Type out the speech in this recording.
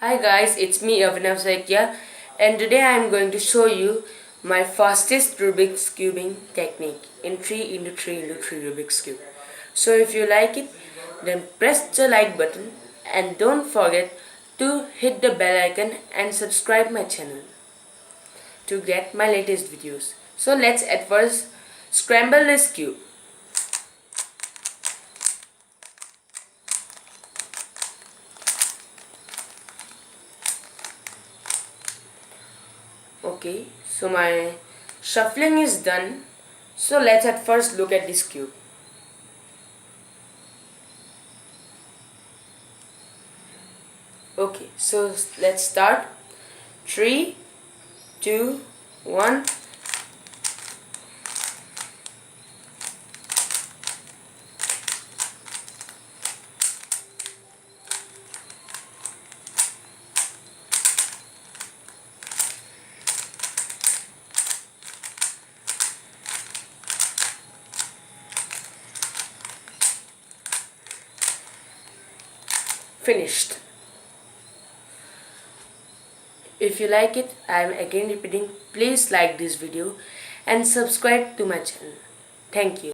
Hi guys, it's me Avinav Saikya, and today I am going to show you my fastest Rubik's cubing technique in 3x3x3 Rubik's cube. So if you like it, then press the like button and don't forget to hit the bell icon and subscribe my channel to get my latest videos. So let's at first scramble this cube. Okay, so my shuffling is done. So let's at first look at this cube. Okay, so let's start. 3, 2, 1. Finished. If you like it, I am again repeating, please like this video and subscribe to my channel. Thank you.